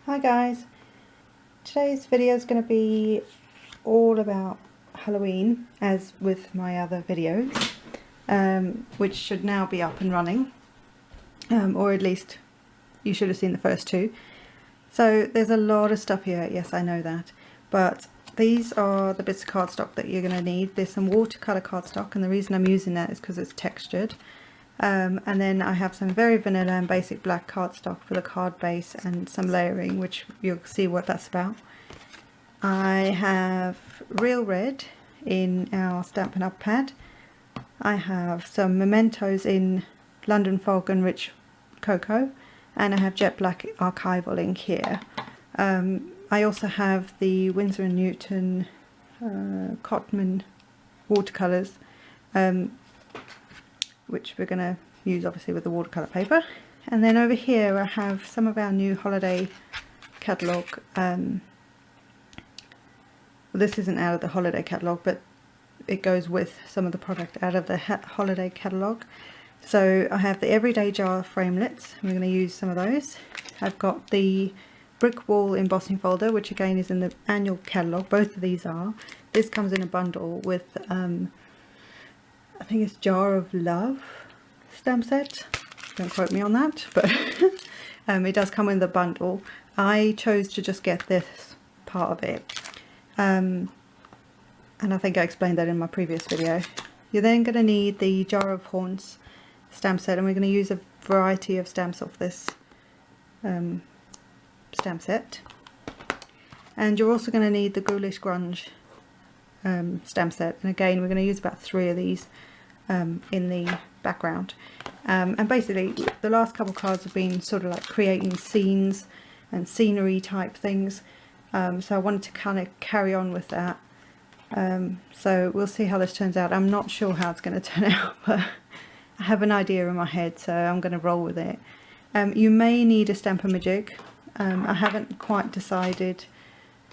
Hi guys, today's video is going to be all about Halloween, as with my other videos, which should now be up and running, or at least you should have seen the first two. So there's a lot of stuff here, yes I know that, but these are the bits of cardstock that you're going to need. There's some watercolour cardstock, and the reason I'm using that is because it's textured. And then I have some very vanilla and basic black cardstock for the card base and some layering, which you'll see what that's about. I have real red in our Stampin' Up pad. I have some mementos in London Fog and Rich Cocoa, and I have jet black archival ink here. I also have the Winsor & Newton Cotman watercolours, which we're going to use obviously with the watercolour paper. And then over here I have some of our new holiday catalogue. Well, this isn't out of the holiday catalogue, but it goes with some of the product out of the holiday catalogue. So I have the everyday jar framelits. I'm going to use some of those. I've got the brick wall embossing folder, which again is in the annual catalogue. Both of these are. This comes in a bundle with I think it's Jar of Love stamp set. Don't quote me on that, but it does come in the bundle. I chose to just get this part of it, and I think I explained that in my previous video. You're then going to need the Jar of Haunts stamp set, and we're going to use a variety of stamps off this stamp set. And you're also going to need the Ghoulish Grunge stamp set, and again we're going to use about 3 of these in the background. And basically the last couple cards have been sort of like creating scenes and scenery type things, so I wanted to kind of carry on with that. So we'll see how this turns out. I'm not sure how it's going to turn out, but I have an idea in my head, so I'm going to roll with it. You may need a Stamp-A-Majig. I haven't quite decided.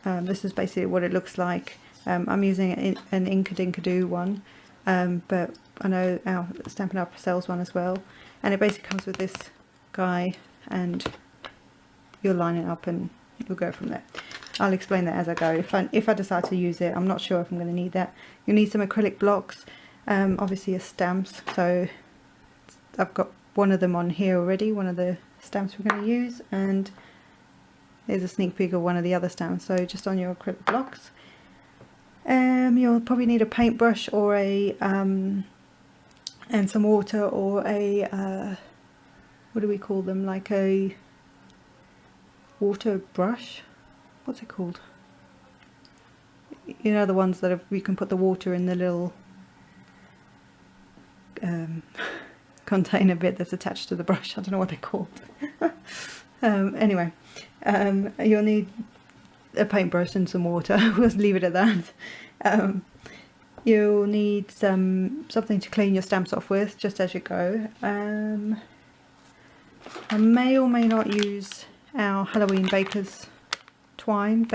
This is basically what it looks like. I'm using an Inkadinkado one, but I know our Stampin' Up sells one as well, and it basically comes with this guy, and you'll line it up and you'll go from there. I'll explain that as I go. If I decide to use it, I'm not sure if I'm going to need that. You'll need some acrylic blocks, obviously your stamps. So I've got one of them on here already, one of the stamps we're going to use, and here's a sneak peek of one of the other stamps. So just on your acrylic blocks. You'll probably need a paintbrush or a and some water, or a what do we call them, like a water brush, what's it called, you know, the ones that you can put the water in the little container bit that's attached to the brush. I don't know what they're called. Anyway, you'll need a paintbrush and some water. We'll leave it at that. You'll need something to clean your stamps off with just as you go. I may or may not use our Halloween Baker's Twine,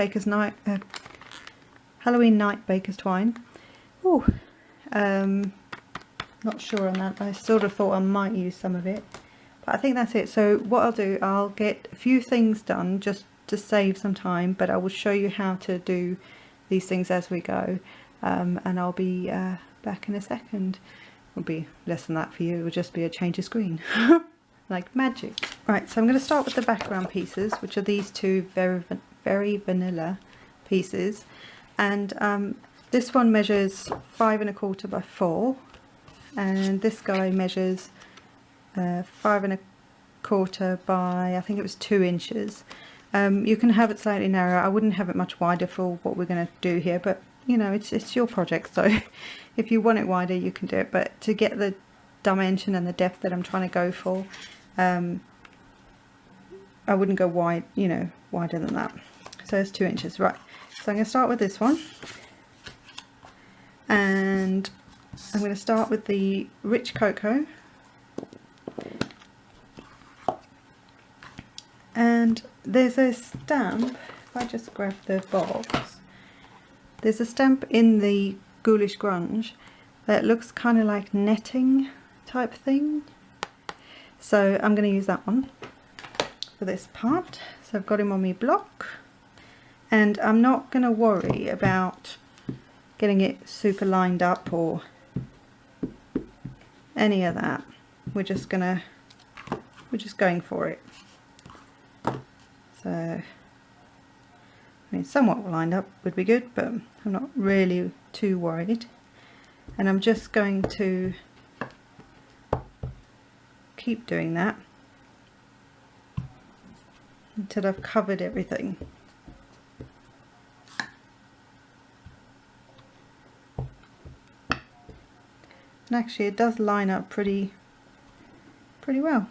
Halloween Night Baker's Twine. Oh, not sure on that. I sort of thought I might use some of it, but I think that's it. So what I'll do, I'll get a few things done just to save some time, but I will show you how to do these things as we go, and I'll be back in a second. It'll be less than that for you. It will just be a change of screen like magic. Right, so I'm going to start with the background pieces, which are these two very vanilla pieces, and this one measures 5 1/4 by 4, and this guy measures 5 1/4 by, I think it was 2 inches. You can have it slightly narrower. I wouldn't have it much wider for what we're going to do here, but you know, it's your project, so if you want it wider you can do it, but to get the dimension and the depth that I'm trying to go for, I wouldn't go wide, you know, wider than that. So it's 2 inches. Right, so I'm going to start with this one, and I'm going to start with the Rich Cocoa. And there's a stamp, if I just grab the box, there's a stamp in the Ghoulish Grunge that looks kind of like netting type thing. So I'm going to use that one for this part. So So I've got him on my block, and I'm not going to worry about getting it super lined up or any of that. We're just going for it. So I mean, somewhat lined up would be good, but I'm not really too worried. And I'm just going to keep doing that until I've covered everything. And actually it does line up pretty well,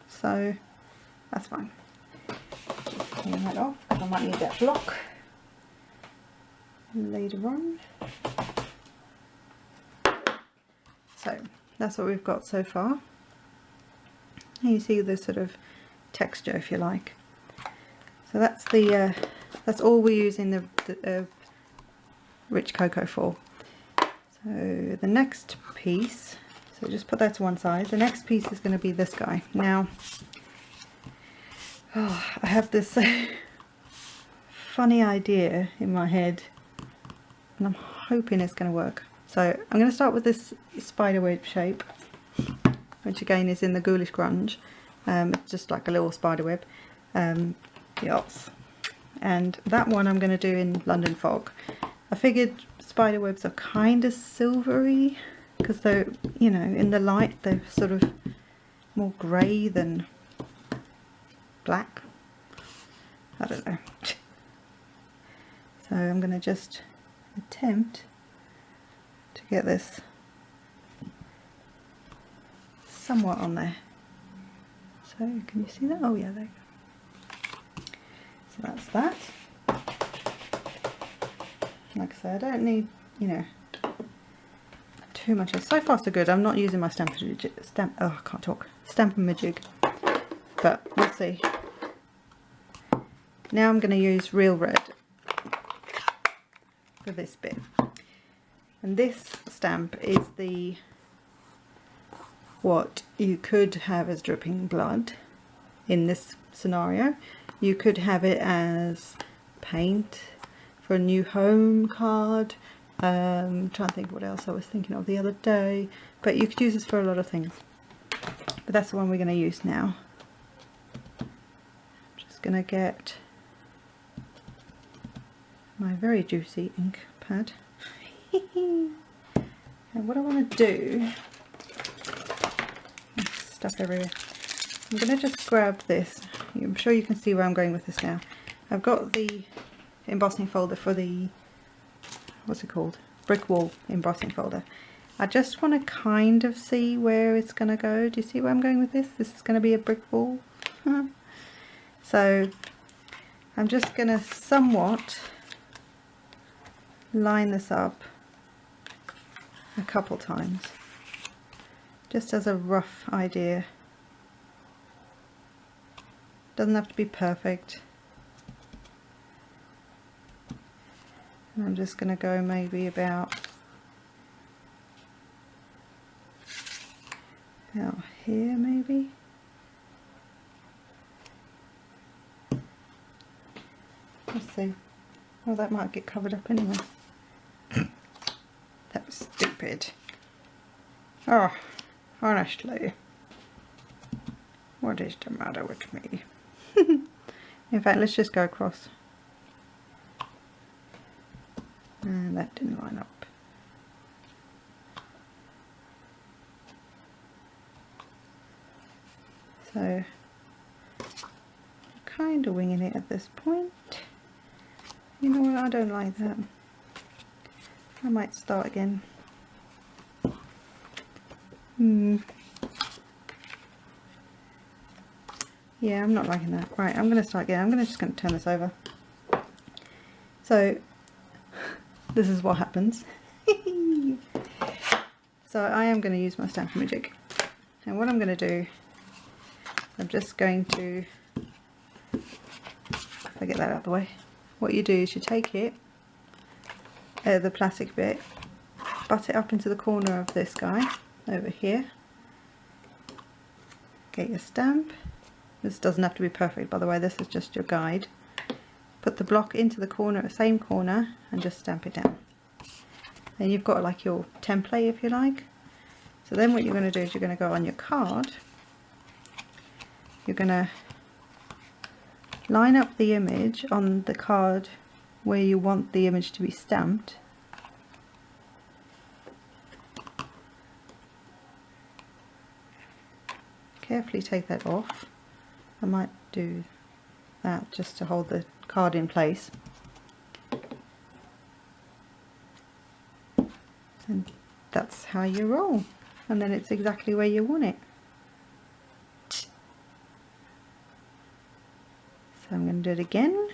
so that's fine. Clean that off because I might need that block later on. So that's what we've got so far. And you see the sort of texture, if you like. So that's the that's all we're using the rich cocoa for. So the next piece, so just put that to one side. The next piece is going to be this guy. Now, I have this funny idea in my head, and I'm hoping it's going to work. So I'm going to start with this spiderweb shape, which again is in the Ghoulish Grunge. It's just like a little spiderweb. Yes. And that one I'm going to do in London Fog. I figured spiderwebs are kind of silvery because they're, you know, in the light they're sort of more grey than black. I don't know. So I'm going to just attempt to get this somewhat on there. So can you see that? Oh yeah, there you go. So that's that. Like I say, I don't need, you know, too much. So far so good. I'm not using my Stampin' Majig, but we'll see. Now I'm going to use real red for this bit, and this stamp is the what you could have as dripping blood in this scenario. You could have it as paint for a new home card. Trying to think what else I was thinking of the other day, but you could use this for a lot of things, but that's the one we're going to use now. I'm just going to get my very juicy ink pad. And what I want to do, stuff everywhere, I'm going to just grab this. I'm sure you can see where I'm going with this now. I've got the embossing folder for the, what's it called, brick wall embossing folder. I just want to kind of see where it's going to go. Do you see where I'm going with this? This is going to be a brick wall. So I'm just going to somewhat line this up a couple times, just as a rough idea. Doesn't have to be perfect. And I'm just going to go maybe about here, maybe. Let's see. Oh, that might get covered up anyway. That was stupid. Oh, honestly. What is the matter with me? In fact, let's just go across. And that didn't line up. So, kind of winging it at this point. You know what, I don't like that. I might start again. Yeah, I'm not liking that. Right, I'm going to start again. I'm just going to turn this over. So, this is what happens. So I am going to use my Stampin' Majig. And what I'm going to do, I'm just going to, if I get that out of the way, what you do is you take it, the plastic bit, butt it up into the corner of this guy over here, get your stamp, This doesn't have to be perfect, by the way, this is just your guide. Put the block into the corner, same corner, and just stamp it down. Then you've got like your template, if you like. So then what you're going to do is you're going to go on your card. You're going to line up the image on the card where you want the image to be stamped. Carefully take that off. I might do that just to hold the card in place. And that's how you roll. And then it's exactly where you want it. So I'm going to do it again.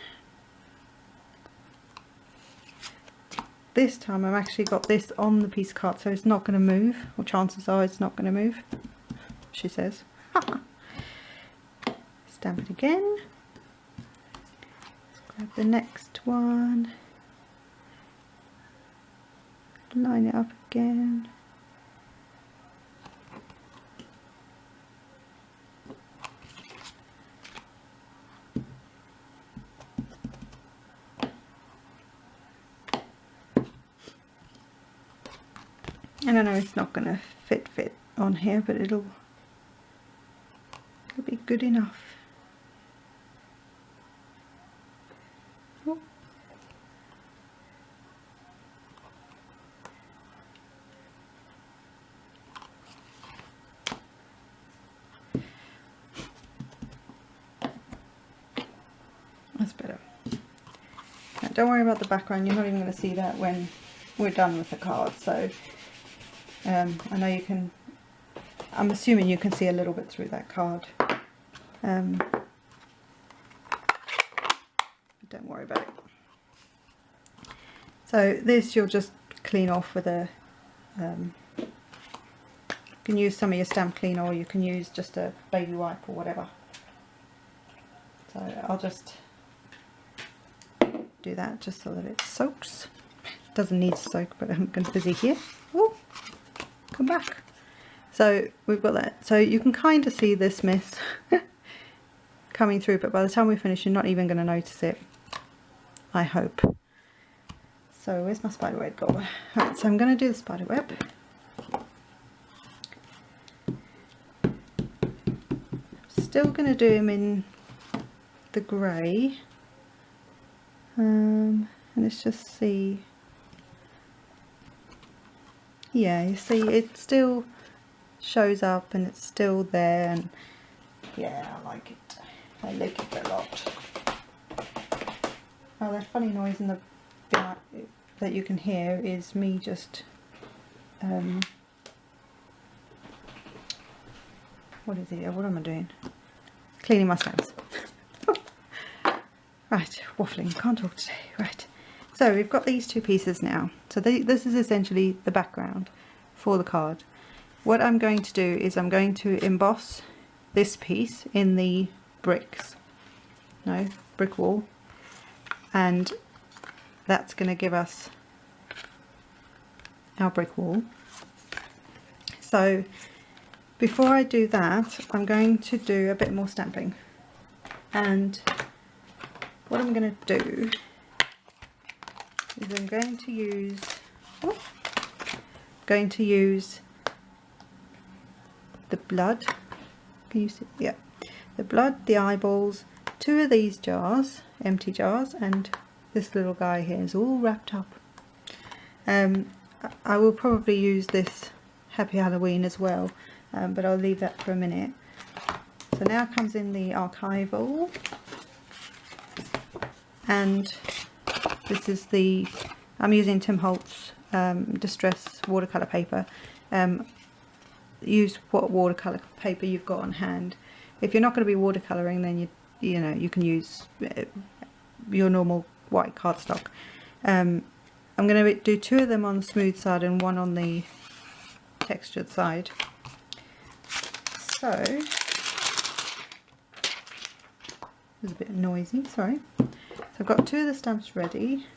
This time I've actually got this on the piece of card, so it's not going to move, or chances are it's not going to move, she says. Stamp it again. Let's grab the next one. Line it up again. And I know it's not going to fit on here, but it'll be good enough. Oh. That's better. Now, don't worry about the background, you're not even going to see that when we're done with the card. So I know you can, I'm assuming you can see a little bit through that card. But don't worry about it. So this you'll just clean off with a, you can use some of your stamp cleaner, or you can use just a baby wipe or whatever. So I'll just do that just so that it soaks. Doesn't need to soak, but I'm going busy here. Oh, come back. So we've got that. So you can kind of see this mess coming through, but by the time we finish you're not even going to notice it, I hope. So where's my spider web go? Right, so I'm going to do the spider web. Still going to do him in the grey, and let's just see. Yeah, you see it still shows up and it's still there, and yeah, I like it. I like it a lot. Oh, that funny noise in the that you can hear is me just what is it? What am I doing? Cleaning my stamps. Right, waffling, can't talk today. Right, so we've got these two pieces now. So this is essentially the background for the card. What I'm going to do is I'm going to emboss this piece in the brick wall, and that's going to give us our brick wall. So before I do that, I'm going to do a bit more stamping, and what I'm going to do is I'm going to use the blood. Can you see? Yeah, the blood, the eyeballs, two of these jars, empty jars, and this little guy here is all wrapped up. I will probably use this Happy Halloween as well, but I'll leave that for a minute. So now comes in the archival, and this is the, I'm using Tim Holtz Distress watercolour paper. Use what watercolour paper you've got on hand. If you're not going to be watercolouring, then you know you can use your normal white cardstock. I'm going to do two of them on the smooth side and one on the textured side. So it's a bit noisy, sorry. So I've got two of the stamps ready.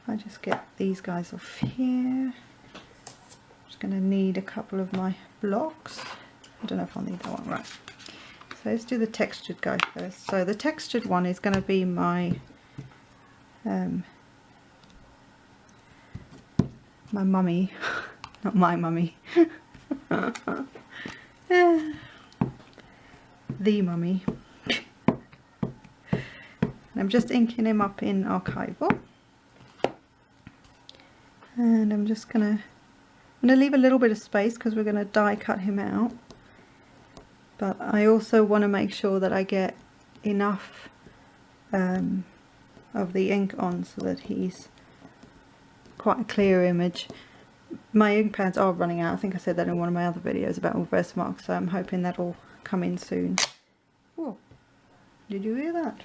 I just get these guys off here. Just going to need a couple of my blocks. I don't know if I'll need that one, right. So let's do the textured guy first. So the textured one is going to be my my mummy, not my mummy. The mummy. And I'm just inking him up in Archival. And I'm just gonna leave a little bit of space because we're gonna die cut him out. But I also want to make sure that I get enough of the ink on so that he's quite a clear image. My ink pads are running out. I think I said that in one of my other videos about reverse marks, so I'm hoping that'll come in soon. Whoa, did you hear that?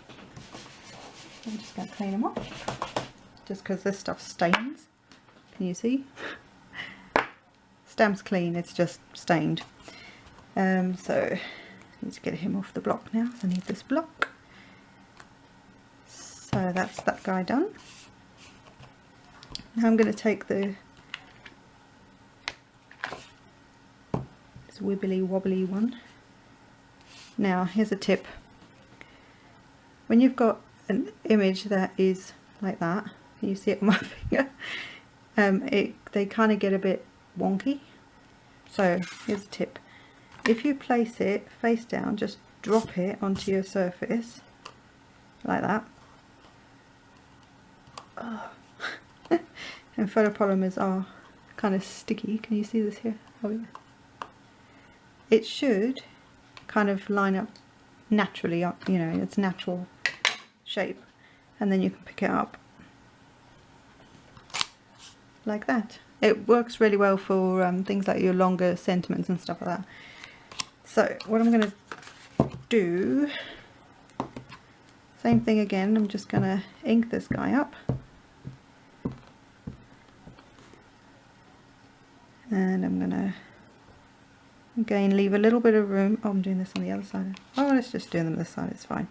I'm just going to clean them off just because this stuff stains. Can you see? Stamp's clean, it's just stained. So I need to get him off the block now, so I need this block. So that's that guy done. Now I'm going to take this wibbly wobbly one. Now here's a tip. When you've got an image that is like that, can you see it on my finger? They kind of get a bit wonky. So here's a tip. If you place it face down, just drop it onto your surface like that. Oh. And photopolymers are kind of sticky. Can you see this here? Oh yeah. It should kind of line up naturally, you know, its natural shape, and then you can pick it up like that. It works really well for things like your longer sentiments and stuff like that. So what I'm going to do, same thing again, I'm just going to ink this guy up. And I'm going to again leave a little bit of room. Oh, I'm doing this on the other side. Oh, let's just do them this side, it's fine.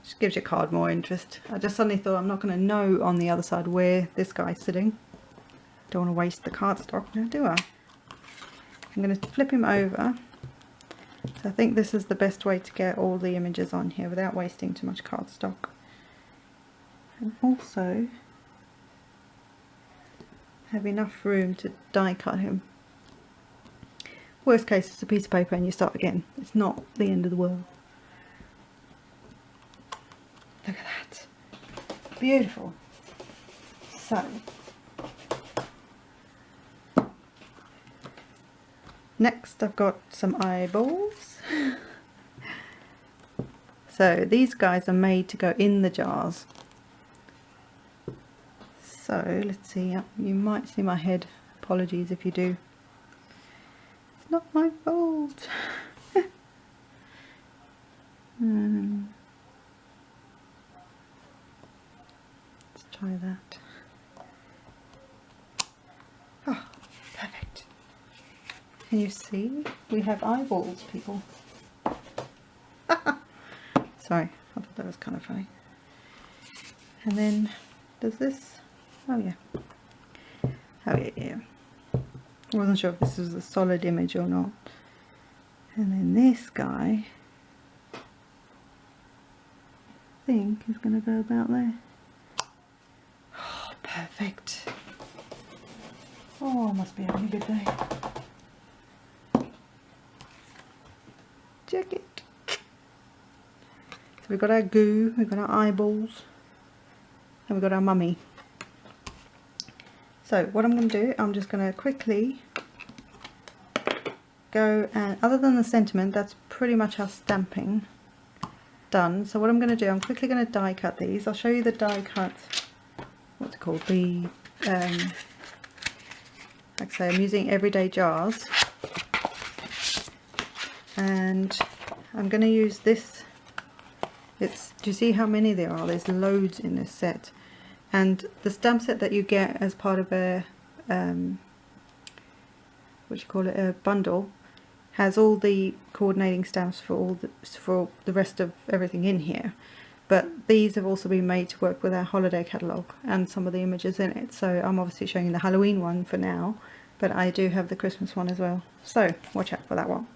Just gives your card more interest. I just suddenly thought I'm not going to know on the other side where this guy's sitting. Don't want to waste the cardstock now, do I? I'm going to flip him over. So I think this is the best way to get all the images on here without wasting too much cardstock. And also have enough room to die cut him. Worst case, it's a piece of paper and you start again. It's not the end of the world. Look at that. Beautiful. So next I've got some eyeballs. So these guys are made to go in the jars. So let's see, you might see my head. Apologies if you do. It's not my fault. Let's try that. Oh, perfect. Can you see? We have eyeballs, people. Sorry, I thought that was kind of funny. And then, does this? Oh yeah. Oh yeah, yeah. I wasn't sure if this was a solid image or not. And then this guy, I think, is going to go about there. Oh, perfect. Oh, must be having a good day. Check it. So we've got our goo, we've got our eyeballs, and we've got our mummy. So what I'm going to do, I'm just going to quickly go, and other than the sentiment, that's pretty much our stamping done. So what I'm going to do, I'm quickly going to die cut these. I'll show you the die cut, what's it called, the, like I say, I'm using everyday jars. And I'm going to use this, do you see how many there are? There's loads in this set. And the stamp set that you get as part of a, a bundle, has all the coordinating stamps for the rest of everything in here. But these have also been made to work with our holiday catalogue and some of the images in it. So I'm obviously showing you the Halloween one for now, but I do have the Christmas one as well, so watch out for that one.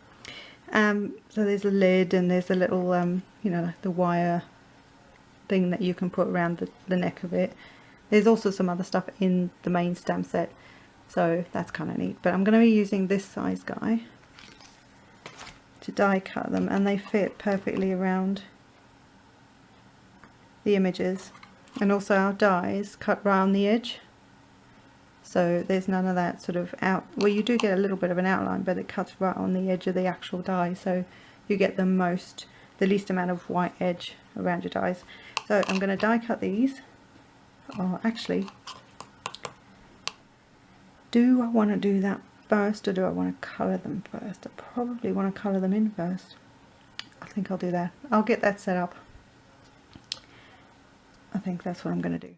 So there's a lid, and there's a little you know, like the wire thing that you can put around the neck of it. There's also some other stuff in the main stamp set, so that's kind of neat. But I'm going to be using this size guy to die cut them, and they fit perfectly around the images. And also our dies cut round the edge, so there's none of that sort of out, well, you do get a little bit of an outline, but it cuts right on the edge of the actual die, so you get the least amount of white edge around your dies. So I'm going to die cut these. Oh, actually, do I want to do that first, or do I want to colour them first? I probably want to colour them in first. I think I'll do that. I'll get that set up. I think that's what I'm going to do.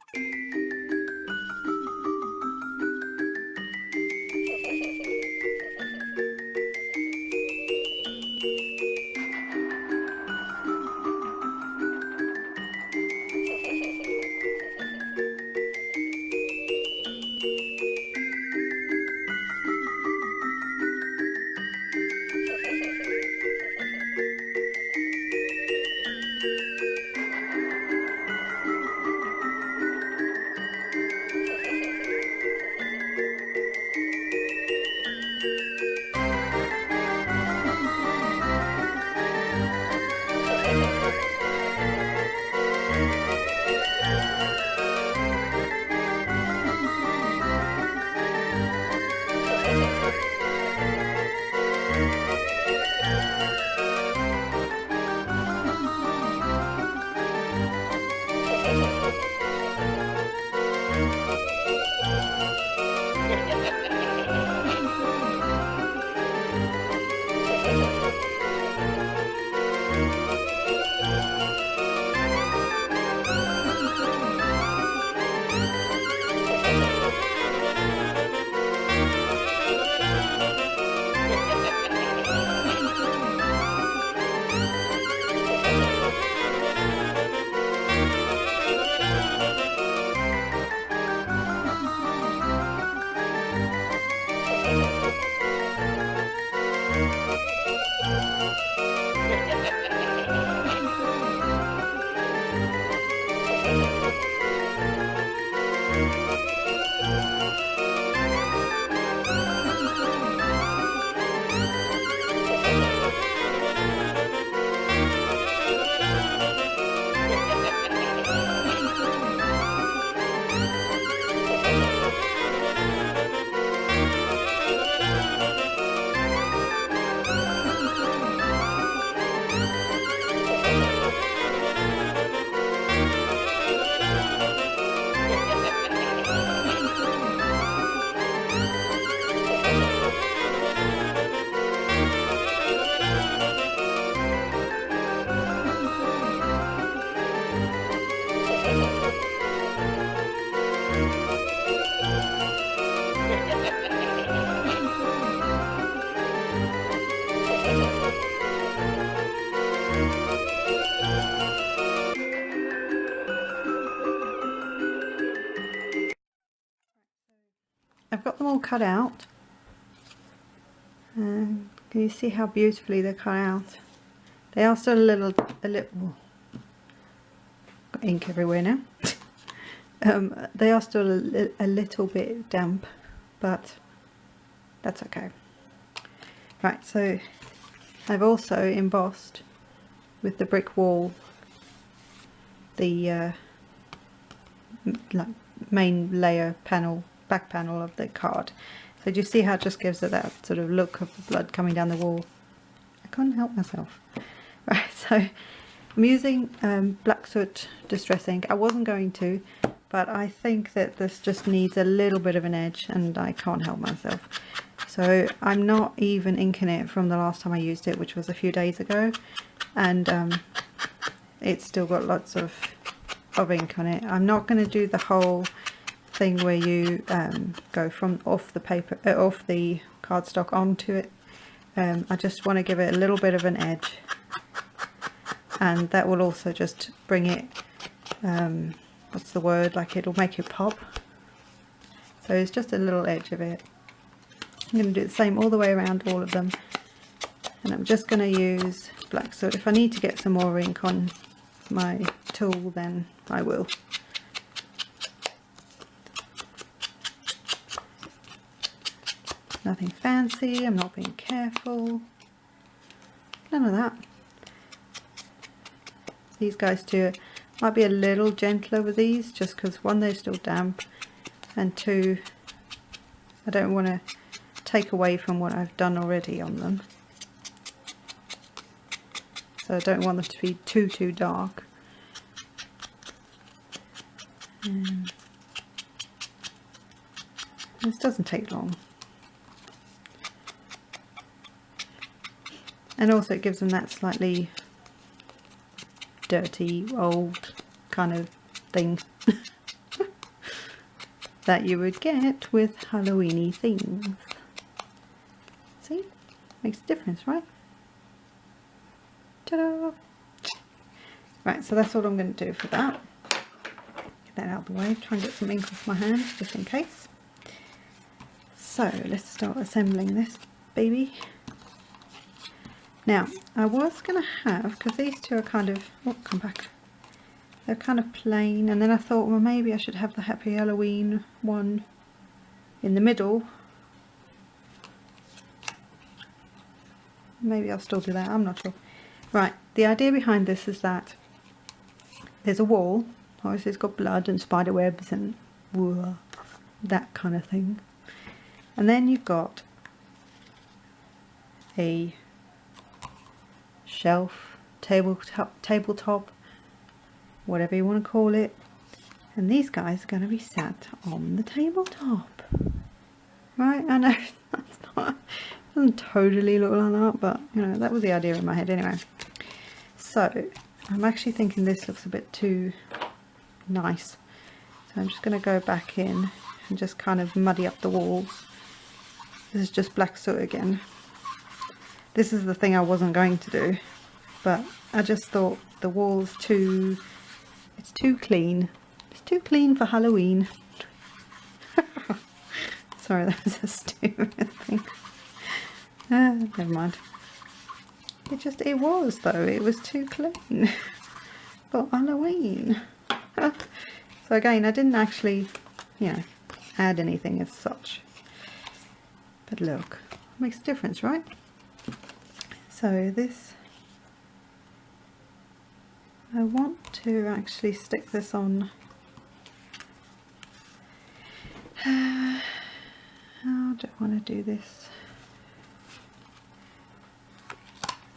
I've got them all cut out, and can you see how beautifully they're cut out? They are still a little got ink everywhere now. They are still a little bit damp, but that's okay. Right, so I've also embossed with the brick wall the like main layer panel, back panel of the card. So do you see how it just gives it that sort of look of the blood coming down the wall? I can't help myself. Right, so I'm using black soot distress ink. I wasn't going to, but I think that this just needs a little bit of an edge, and I can't help myself. So I'm not even inking it from the last time I used it, which was a few days ago, and it's still got lots of ink on it. I'm not going to do the whole thing where you go from off the paper, off the cardstock onto it. I just want to give it a little bit of an edge, and that will also just bring it, what's the word, like it'll make it pop. So it's just a little edge of it. I'm going to do the same all the way around all of them, and I'm just going to use black soot. If I need to get some more ink on my tool, then I will. Nothing fancy, I'm not being careful, none of that. These guys too, might be a little gentler with these, just because one, they're still damp, and two, I don't want to take away from what I've done already on them. So I don't want them to be too dark. This doesn't take long. And also it gives them that slightly dirty, old kind of thing that you would get with Halloweeny things. See? Makes a difference, right? Ta-da! Right, so that's all I'm going to do for that. Get that out of the way, try and get some ink off my hands just in case. So let's start assembling this baby. Now, I was going to have, because these two are kind of, oh, come back, they're kind of plain, and then I thought, well, maybe I should have the Happy Halloween one in the middle. Maybe I'll still do that, I'm not sure. Right, the idea behind this is that there's a wall, obviously it's got blood and spider webs and whoa, that kind of thing. And then you've got a shelf, tabletop, whatever you want to call it, and these guys are going to be sat on the tabletop. Right, I know that's not, it doesn't totally look like that, but you know, that was the idea in my head anyway. So I'm actually thinking this looks a bit too nice, so I'm just going to go back in and just kind of muddy up the walls. This is just black soot again. This is the thing I wasn't going to do, but I just thought the wall's it's too clean. It's too clean for Halloween. Sorry, that was a stupid thing. Never mind. It was though, it was too clean for Halloween. So again, I didn't actually, you know, add anything as such. But look, it makes a difference, right? So this, I want to actually stick this on. How do I want to do this?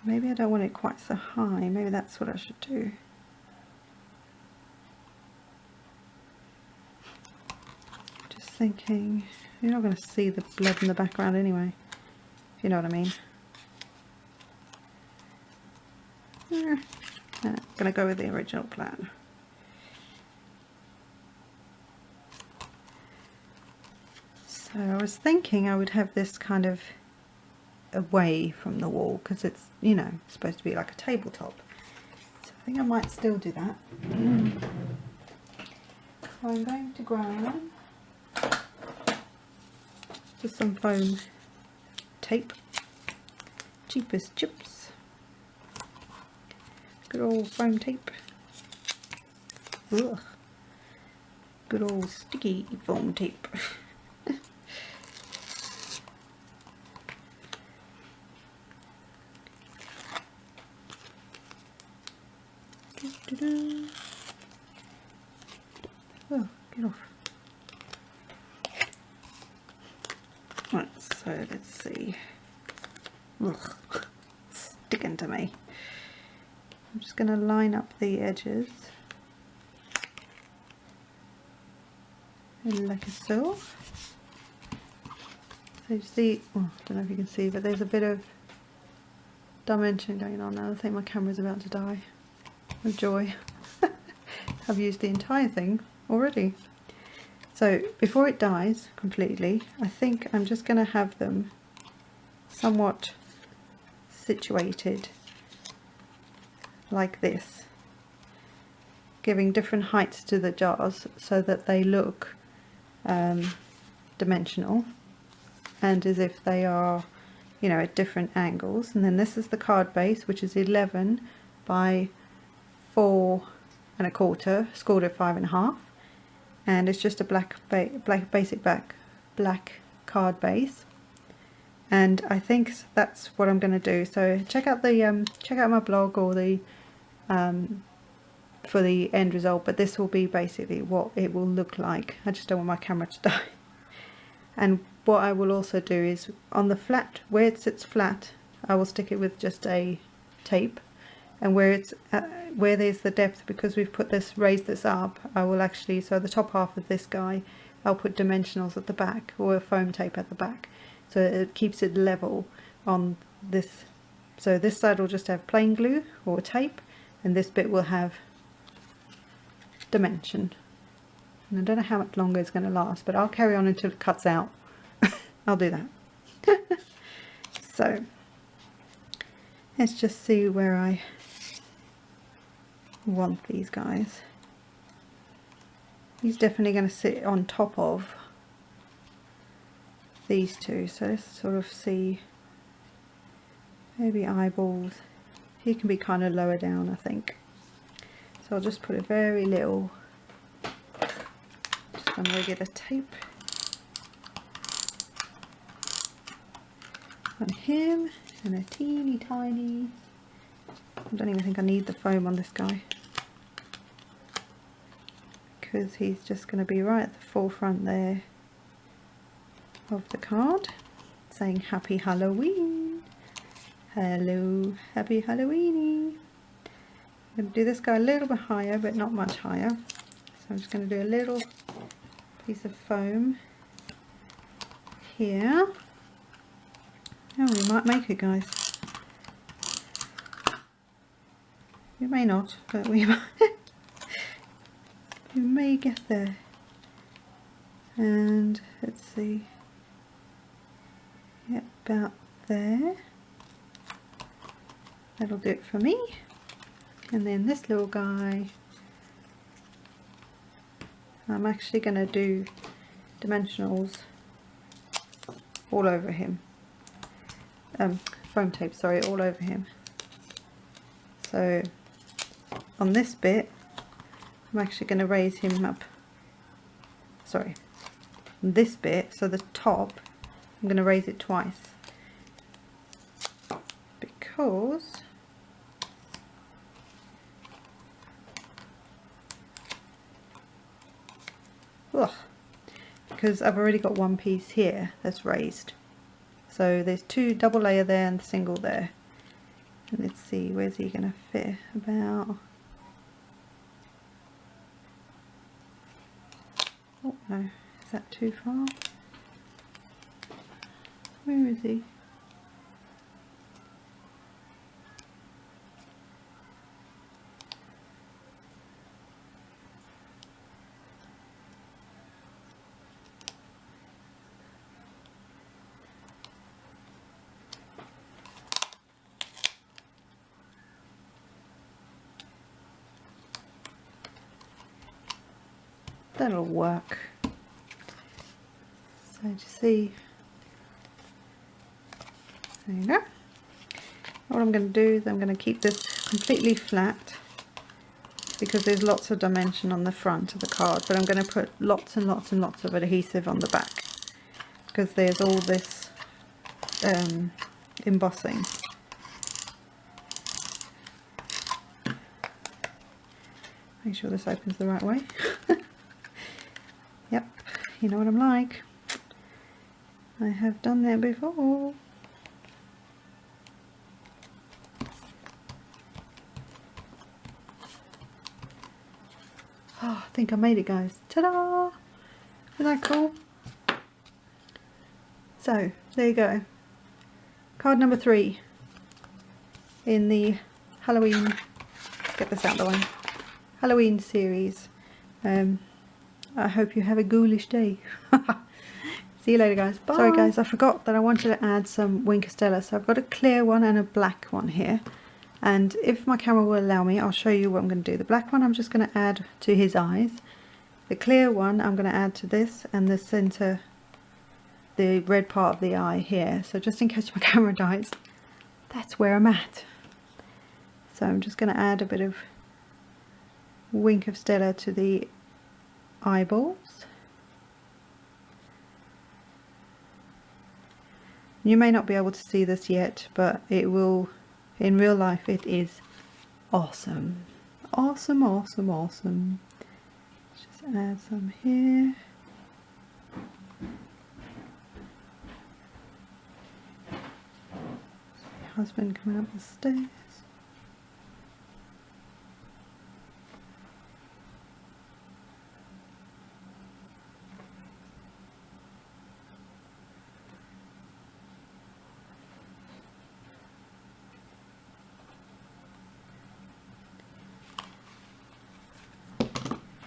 Maybe I don't want it quite so high. Maybe that's what I should do. Just thinking, you're not going to see the blood in the background anyway, if you know what I mean. I'm going to go with the original plan. So I was thinking I would have this kind of away from the wall, because it's, you know, supposed to be like a tabletop. So I think I might still do that. So I'm going to grab just some foam tape, cheap as chips. Good old foam tape. Ugh. Good old sticky foam tape. Oh, get off. Right, so let's see. Ugh. Sticking to me. I'm just going to line up the edges like so. So you see, oh, I don't know if you can see, but there's a bit of dimension going on now. I think my camera's about to die of joy. I've used the entire thing already. So before it dies completely, I think I'm just going to have them somewhat situated like this, giving different heights to the jars so that they look dimensional. and as if they are, you know, at different angles. And then this is the card base, which is 11 by 4 1/4, scored at 5 1/2, and it's just a black basic black card base. And I think that's what I'm going to do. So check out the check out my blog or the for the end result, but this will be basically what it will look like. I just don't want my camera to die. And what I will also do is on the flat, where it sits flat, I will stick it with just a tape, and where it's where there's the depth, because we've put this, raised this up, I will actually, so the top half of this guy, I'll put dimensionals at the back, or a foam tape at the back, so it keeps it level on this. So this side will just have plain glue or tape, and this bit will have dimension. And I don't know how much longer it's going to last, but I'll carry on until it cuts out. I'll do that. So let's just see where I want these guys. He's definitely going to sit on top of these two, so let's sort of see, maybe eyeballs. He can be kind of lower down, I think. So I'll just put a very little, just some regular tape on him, and a teeny tiny, I don't even think I need the foam on this guy, because he's just going to be right at the forefront there of the card, saying Happy Halloween. Hello, Happy Halloweeny. I'm going to do this guy a little bit higher, but not much higher. So I'm just going to do a little piece of foam here. Oh, we might make it, guys. We may not, but we might. We may get there. And let's see. Yep, about there. That'll do it for me. And then this little guy, I'm actually going to do dimensionals all over him. Foam tape, sorry, all over him. So on this bit, I'm actually going to raise him up. Sorry, on this bit, so the top, I'm going to raise it twice, because I've already got one piece here that's raised. So there's two, double layer there and single there. And let's see, where's he going to fit? About, oh no, is that too far? Where is he? That'll work. So to see, there you go. What I'm going to do is I'm going to keep this completely flat, because there's lots of dimension on the front of the card, but I'm going to put lots and lots and lots of adhesive on the back, because there's all this embossing. Make sure this opens the right way. Yep, you know what I'm like. I have done that before. Oh, I think I made it, guys. Ta-da! Isn't that cool? So, there you go. Card number 3 in the Halloween, get this out of the way, Halloween series. I hope you have a ghoulish day. See you later, guys. Bye. Sorry guys, I forgot that I wanted to add some Wink Stella. So I've got a clear one and a black one here. And if my camera will allow me, I'll show you what I'm going to do. The black one I'm just going to add to his eyes. The clear one I'm going to add to this and the center the red part of the eye here. So just in case my camera dies, that's where I'm at. So I'm just going to add a bit of wink of Stella to the eyeballs. You may not be able to see this yet, but it will, in real life it is awesome. Awesome, awesome, awesome. Just add some here. Husband coming up the stairs.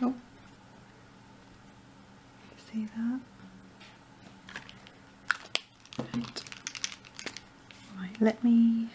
Oh, see that? Right, let me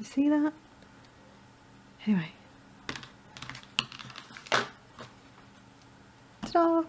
you see that? Anyway. Ta-da!